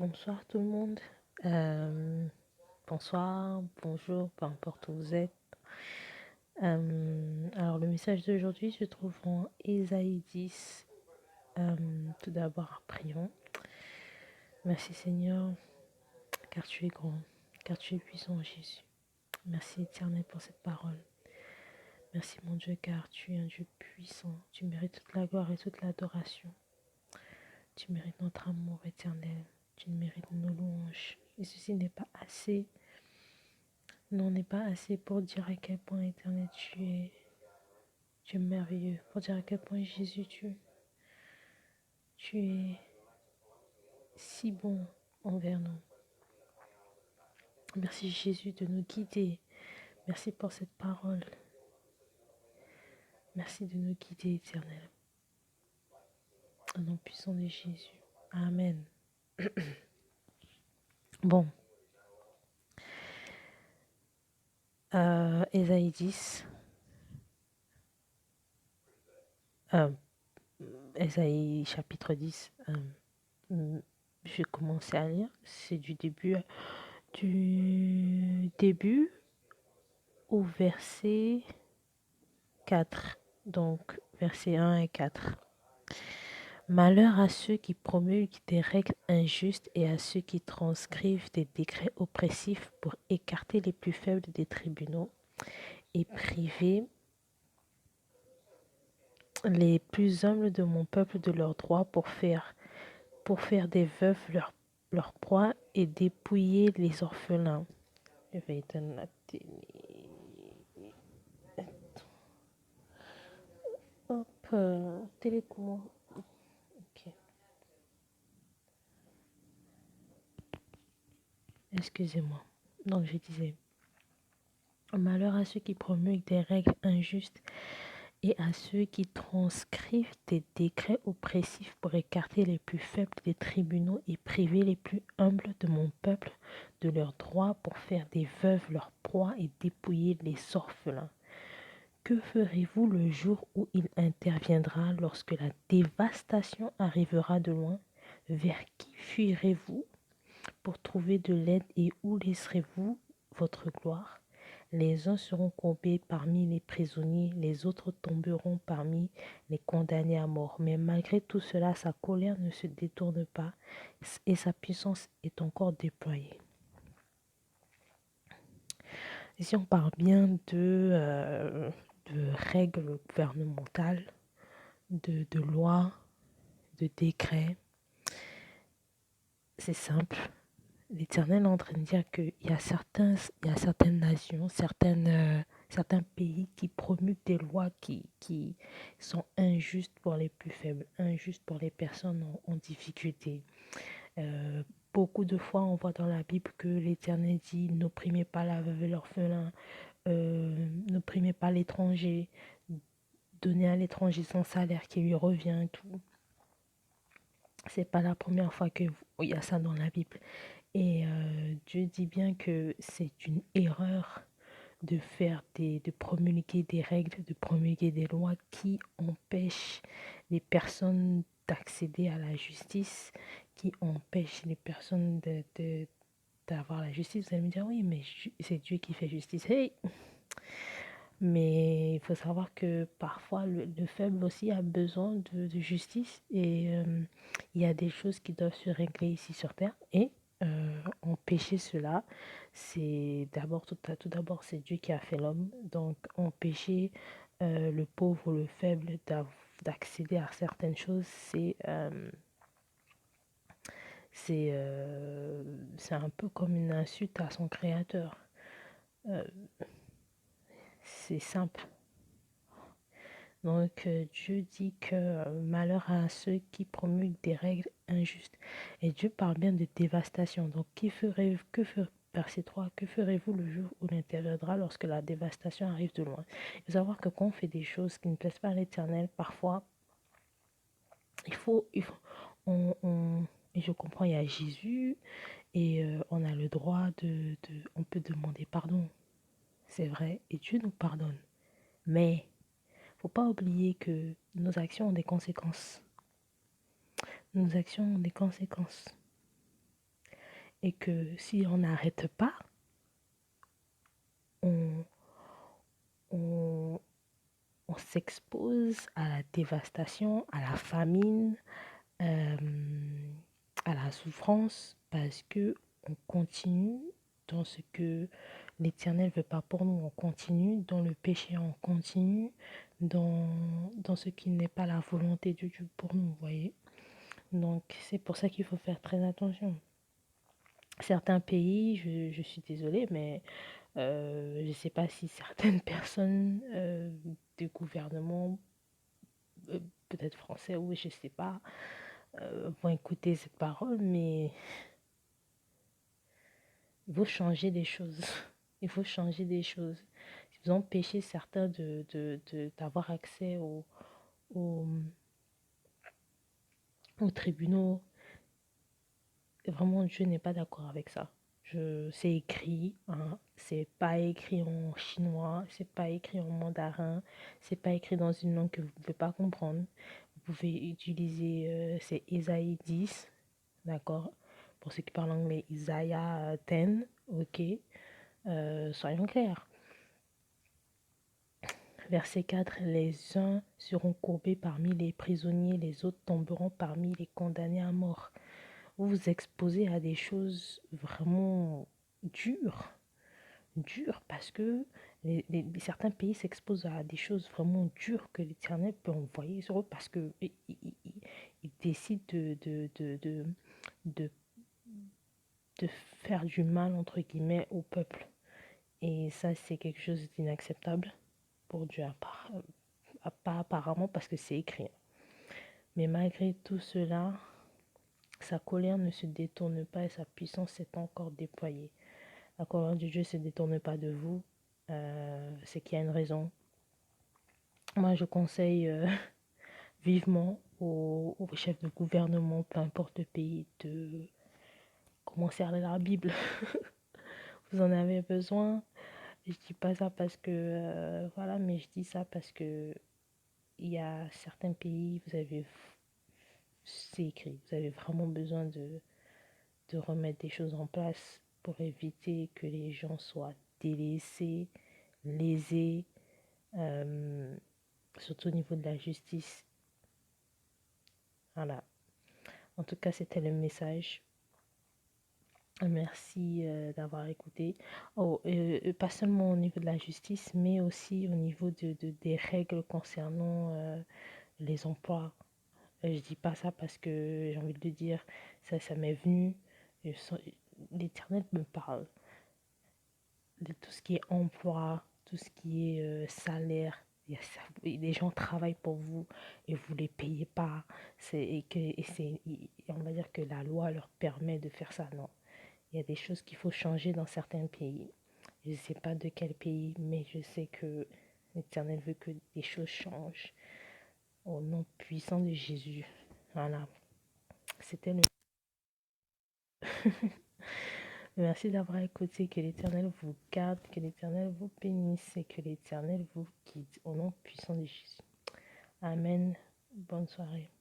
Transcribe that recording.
Bonsoir tout le monde. Euh, Bonsoir, bonjour, peu importe où vous êtes. Alors le message d'aujourd'hui se trouve en Ésaïe 10. Tout d'abord, prions. Merci Seigneur, car tu es grand, car tu es puissant Jésus. Merci Éternel pour cette parole. Merci mon Dieu, car tu es un Dieu puissant. Tu mérites toute la gloire et toute l'adoration. Tu mérites notre amour éternel. Tu mérites nos louanges. Et ceci n'est pas assez. Non, n'est pas assez pour dire à quel point éternel tu es merveilleux, pour dire à quel point Jésus tu es si bon envers nous. Merci Jésus de nous guider. Merci pour cette parole. Merci de nous guider éternel. Au nom puissant de Jésus. Amen. Bon, Ésaïe 10. Ésaïe chapitre 10. Je vais commencer à lire. C'est du début au verset 4. Donc, versets 1 et 4. Malheur à ceux qui promulguent des règles injustes et à ceux qui transcrivent des décrets oppressifs pour écarter les plus faibles des tribunaux et priver les plus humbles de mon peuple de leurs droits pour faire des veuves leur proie et dépouiller les orphelins. Je vais éteindre la télé. Hop, télécommande. Ok. Excusez-moi. Donc je disais, malheur à ceux qui promulguent des règles injustes et à ceux qui transcrivent des décrets oppressifs pour écarter les plus faibles des tribunaux et priver les plus humbles de mon peuple de leurs droits pour faire des veuves leur proie et dépouiller les orphelins. Que ferez-vous le jour où il interviendra lorsque la dévastation arrivera de loin? Vers qui fuirez-vous pour trouver de l'aide et où laisserez-vous votre gloire? Les uns seront courbés parmi les prisonniers, les autres tomberont parmi les condamnés à mort. Mais malgré tout cela, sa colère ne se détourne pas et sa puissance est encore déployée. Ici, on parle bien de règles gouvernementales, de lois, de décrets. C'est simple. L'Éternel est en train de dire qu'il y a certaines nations, certains pays qui promulguent des lois qui sont injustes pour les plus faibles, injustes pour les personnes en difficulté. Euh, Beaucoup de fois, on voit dans la Bible que l'Éternel dit n'opprimez pas la veuve et l'orphelin, n'opprimez pas l'étranger, donnez à l'étranger son salaire qui lui revient, tout. C'est pas la première fois qu'il y a ça dans la Bible. Et Dieu dit bien que c'est une erreur de promulguer des règles, de promulguer des lois qui empêchent les personnes d'accéder à la justice, qui empêchent les personnes d'avoir la justice. Vous allez me dire, oui, mais c'est Dieu qui fait justice. Hey! Mais il faut savoir que parfois le faible aussi a besoin de justice et il y a des choses qui doivent se régler ici sur terre et empêcher cela, c'est d'abord tout d'abord c'est Dieu qui a fait l'homme, donc empêcher le pauvre ou le faible d'accéder à certaines choses, c'est un peu comme une insulte à son créateur. Euh, c'est simple. Donc Dieu dit que malheur à ceux qui promulguent des règles injustes. Et Dieu parle bien de dévastation. Donc verset 3, que ferez-vous le jour où il interviendra lorsque la dévastation arrive de loin? Il faut savoir que quand on fait des choses qui ne plaisent pas à l'Éternel, parfois, il faut et je comprends, il y a Jésus et on a le droit on peut demander pardon. C'est vrai, et Dieu nous pardonne. Mais faut pas oublier que nos actions ont des conséquences. Nos actions ont des conséquences. et que si on n'arrête pas, on, on, on s'expose à la dévastation, à la famine, euh, à la souffrance, parce que on continue dans ce que l'Éternel ne veut pas pour nous. On continue dans le péché, on continue dans ce qui n'est pas la volonté de Dieu pour nous, vous voyez. Donc c'est pour ça qu'il faut faire très attention. Certains pays, je suis désolée, mais je ne sais pas si certaines personnes du gouvernement, peut-être français ou je ne sais pas, vont écouter cette parole, mais il faut changer des choses. Il faut changer des choses. Si vous empêchez certains d'avoir accès aux, aux tribunaux, vraiment Dieu n'est pas d'accord avec ça. C'est écrit, hein, c'est pas écrit en chinois, c'est pas écrit en mandarin, c'est pas écrit dans une langue que vous ne pouvez pas comprendre. Vous pouvez utiliser, c'est Isaïe 10, d'accord? Pour ceux qui parlent anglais, Isaiah 10, ok? Soyons clairs. Verset 4, les uns seront courbés parmi les prisonniers, les autres tomberont parmi les condamnés à mort. Vous vous exposez à des choses vraiment dures, dures parce que certains pays s'exposent à des choses vraiment dures que l'Éternel peut envoyer sur eux parce que il décide de, de faire du mal, entre guillemets, au peuple. Et ça, c'est quelque chose d'inacceptable pour Dieu, pas apparemment parce que c'est écrit. Mais malgré tout cela, sa colère ne se détourne pas et sa puissance s'est encore déployée. La colère de Dieu ne se détourne pas de vous, c'est qu'il y a une raison. Moi, je conseille vivement aux chefs de gouvernement, peu importe le pays, de commencer à lire la Bible. Vous en avez besoin. Je dis pas ça parce que voilà, mais je dis ça parce que il y a certains pays, c'est écrit, vous avez vraiment besoin de remettre des choses en place pour éviter que les gens soient délaissés, lésés, surtout au niveau de la justice. Voilà. En tout cas, c'était le message. Merci d'avoir écouté. Oh, pas seulement au niveau de la justice, mais aussi au niveau des règles concernant les emplois. Je dis pas ça parce que j'ai envie de le dire, ça m'est venu. L'Éternel me parle de tout ce qui est emploi, tout ce qui est salaire. Les gens travaillent pour vous et vous ne les payez pas. On va dire que la loi leur permet de faire ça. Non. Il y a des choses qu'il faut changer dans certains pays. Je ne sais pas de quel pays, mais je sais que l'Éternel veut que des choses changent. Au nom puissant de Jésus. Voilà. C'était le... Merci d'avoir écouté. Que l'Éternel vous garde, que l'Éternel vous bénisse et que l'Éternel vous guide. Au nom puissant de Jésus. Amen. Bonne soirée.